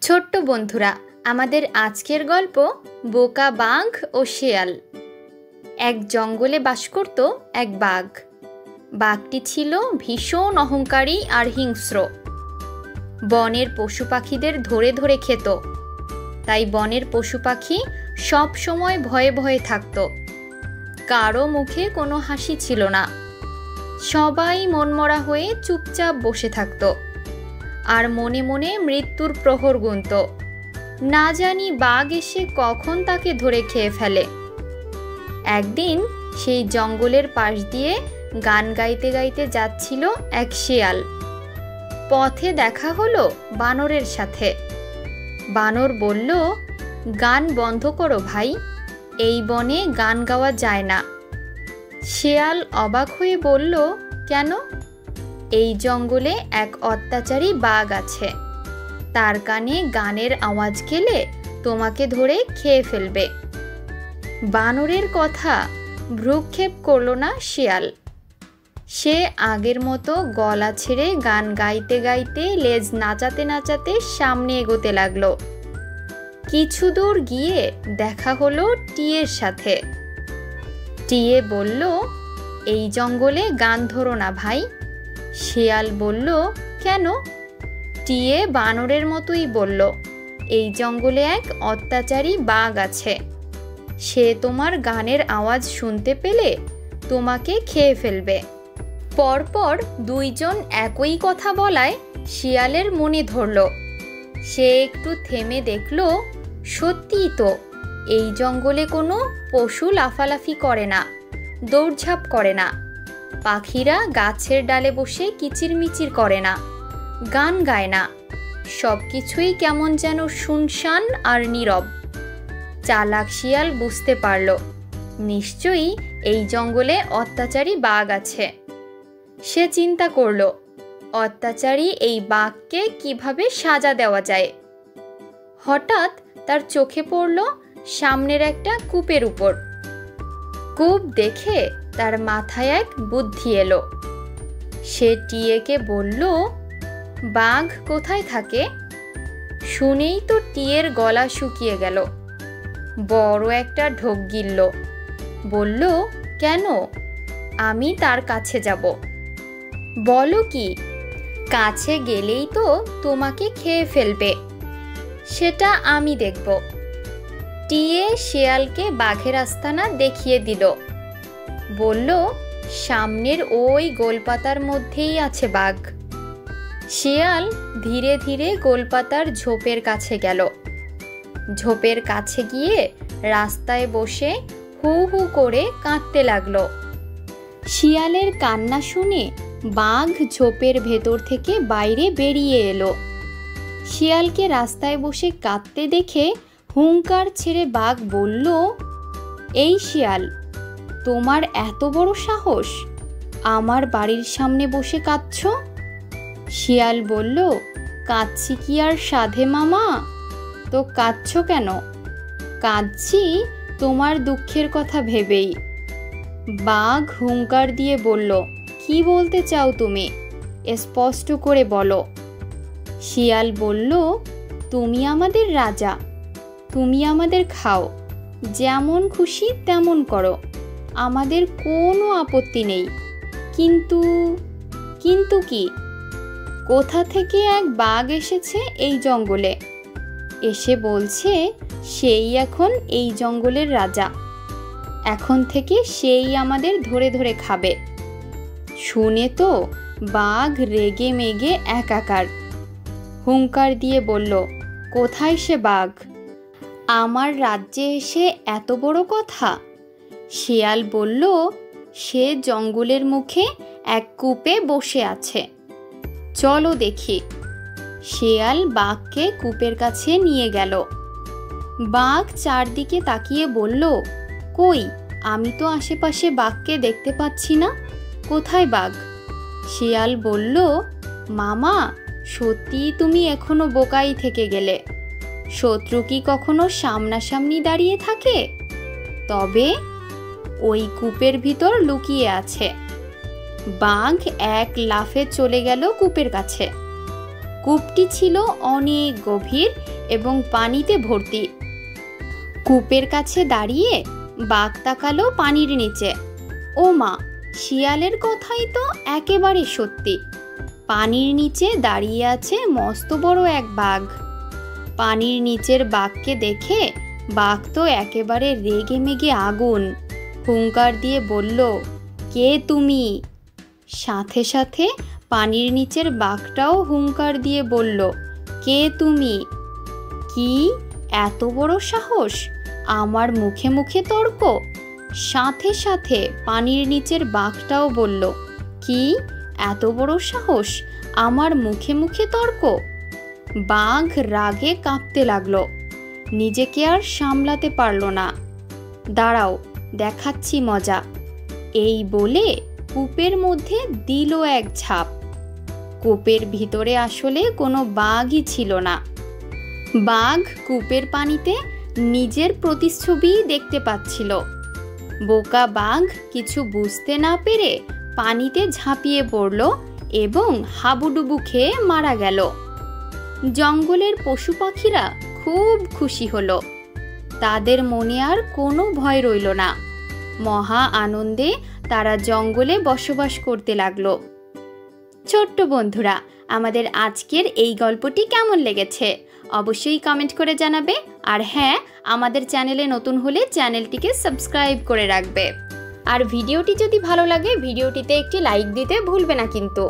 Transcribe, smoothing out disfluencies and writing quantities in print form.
ছোট্ট বন্ধুরা, আমাদের আজকের গল্প বোকা বাঘ ও শেয়াল। এক জঙ্গলে বাস করত এক বাঘ। বাঘটি ছিল ভীষণ অহংকারী আর হিংস্র। বনের পশু পাখিদের ধরে ধরে খেত। তাই বনের পশু পাখি সব সময় ভয়ে ভয়ে থাকত। কারো মুখে কোনো হাসি ছিল না। সবাই মনমরা হয়ে চুপচাপ বসে থাকত আর মনে মনে মৃত্যুর প্রহর গুনত। না জানি বাঘ এসে কখন তাকে ধরে খেয়ে ফেলে। একদিন সেই জঙ্গলের পাশ দিয়ে গান গাইতে গাইতে যাচ্ছিল এক শেয়াল। পথে দেখা হলো বানরের সাথে। বানর বলল, গান বন্ধ করো ভাই, এই বনে গান গাওয়া যায় না। শেয়াল অবাক হয়ে বলল, কেন? এই জঙ্গলে এক অত্যাচারী বাঘ আছে, তার কানে গানের আওয়াজ গেলে তোমাকে ধরে খেয়ে ফেলবে। বানরের কথা ভ্রুক্ষেপ করল না শেয়াল। সে আগের মতো গলা ছেড়ে গান গাইতে গাইতে লেজ নাচাতে নাচাতে সামনে এগোতে লাগলো। কিছু দূর গিয়ে দেখা হলো টিয়ের সাথে। টিয়ে বলল, এই জঙ্গলে গান ধরো না ভাই। শেয়াল বলল, কেন? টিয়ে বানরের মতোই বলল, এই জঙ্গলে এক অত্যাচারী বাঘ আছে, সে তোমার গানের আওয়াজ শুনতে পেলে তোমাকে খেয়ে ফেলবে। পরপর দুইজন একই কথা বলায় শিয়ালের মনে ধরল। সে একটু থেমে দেখল, সত্যিই তো, এই জঙ্গলে কোনো পশু লাফালাফি করে না, দৌড়ঝাঁপ করে না, পাখিরা গাছের ডালে বসে কিচিরমিচির করে না, গান গায় না। সব কিছুই কেমন যেন শুনশান আর নীরব। চালাক শিয়াল বুঝতে পারল, নিশ্চয়ই এই জঙ্গলে অত্যাচারী বাঘ আছে। সে চিন্তা করল, অত্যাচারী এই বাঘকে কিভাবে সাজা দেওয়া যায়। হঠাৎ তার চোখে পড়ল সামনের একটা কূপের উপর। কূপ দেখে তার মাথায় এক বুদ্ধি এলো। সে টিয়েকে বলল, বাঘ কোথায় থাকে? শুনেই তো টিয়ের গলা শুকিয়ে গেল। বড় একটা ঢোক গিলল। বলল, কেন? আমি তার কাছে যাব। বলো কি? কাছে গেলেই তো তোমাকে খেয়ে ফেলবে। সেটা আমি দেখব। টিয়ে শেয়ালকে বাঘের আস্তানা দেখিয়ে দিল। বলল, সামনের ওই গোলপাতার মধ্যেই আছে বাঘ। শিয়াল ধীরে ধীরে গোলপাতার ঝোপের কাছে গেল। ঝোপের কাছে গিয়ে রাস্তায় বসে হু হু করে কাঁদতে লাগলো। শিয়ালের কান্না শুনে বাঘ ঝোপের ভেতর থেকে বাইরে বেরিয়ে এলো। শিয়ালকে রাস্তায় বসে কাঁদতে দেখে হুঙ্কার ছেড়ে বাঘ বলল, এই শিয়াল, তোমার এত বড় সাহস, আমার বাড়ির সামনে বসে কাঁদছ? শিয়াল বলল, কাঁদছি কি আর সাধে মামা? তো কাঁদছ কেন? কাঁদছি তোমার দুঃখের কথা ভেবেই। বাঘ হুঙ্কার দিয়ে বলল, কি বলতে চাও তুমি? স্পষ্ট করে বলো। শিয়াল বলল, তুমি আমাদের রাজা, তুমি আমাদের খাও, যেমন খুশি তেমন করো, আমাদের কোনো আপত্তি নেই। কিন্তু কিন্তু কি? কোথা থেকে এক বাঘ এসেছে এই জঙ্গলে, এসে বলছে সেই এখন এই জঙ্গলের রাজা। এখন থেকে সেই আমাদের ধরে ধরে খাবে। শুনে তো বাঘ রেগে মেগে একাকার। হুঙ্কার দিয়ে বলল, কোথায় সে বাঘ? আমার রাজ্যে এসে এত বড় কথা? শিয়াল বলল, সে জঙ্গলের মুখে এক কূপে বসে আছে, চলো দেখি। শিয়াল বাঘকে কূপের কাছে নিয়ে গেল। বাঘ চারদিকে তাকিয়ে বলল, কই, আমি তো আশেপাশে বাঘকে দেখতে পাচ্ছি না, কোথায় বাঘ? শিয়াল বলল, মামা, সত্যিই তুমি এখনো বোকাই থেকে গেলে। শত্রু কি কখনো সামনাসামনি দাঁড়িয়ে থাকে? তবে ওই কূপের ভিতর লুকিয়ে আছে। বাঘ এক লাফে চলে গেল কূপের কাছে। কূপটি ছিল অনেক গভীর এবং পানিতে ভর্তি। কূপের কাছে দাঁড়িয়ে বাঘ তাকালো পানির নিচে। ও মা, শিয়ালের কথাই তো একেবারে সত্যি। পানির নিচে দাঁড়িয়ে আছে মস্ত বড় এক বাঘ। পানির নিচের বাঘকে দেখে বাঘ তো একেবারে রেগে মেগে আগুন। হুঙ্কার দিয়ে বলল, কে তুমি? সাথে সাথে পানির নিচের বাঘটাও হুঙ্কার দিয়ে বলল, কে তুমি? কি এত বড় সাহস, আমার মুখে মুখে তর্ক? সাথে সাথে পানির নিচের বাঘটাও বলল, কি এত বড় সাহস, আমার মুখে মুখে তর্ক? বাঘ রাগে কাঁপতে লাগলো, নিজেকে আর সামলাতে পারল না। দাঁড়াও, দেখাচ্ছি মজা, এই বলে কূপের মধ্যে দিল এক ঝাঁপ। কূপের ভিতরে আসলে কোনো বাঘই ছিল না। বাঘ কূপের পানিতে নিজের প্রতিচ্ছবি দেখতে পাচ্ছিল। বোকা বাঘ কিছু বুঝতে না পেরে পানিতে ঝাঁপিয়ে পড়ল এবং হাবুডুবু খেয়ে মারা গেল। জঙ্গলের পশু পাখিরা খুব খুশি হলো। তাদের মনে আর কোনো ভয় রইল না। মহা আনন্দে তারা জঙ্গলে বসবাস করতে লাগলো। ছোট্ট বন্ধুরা, আমাদের আজকের এই গল্পটি কেমন লেগেছে অবশ্যই কমেন্ট করে জানাবে। আর হ্যাঁ, আমাদের চ্যানেলে নতুন হলে চ্যানেলটিকে সাবস্ক্রাইব করে রাখবে। আর ভিডিওটি যদি ভালো লাগে ভিডিওটিতে একটি লাইক দিতে ভুলবে না কিন্তু।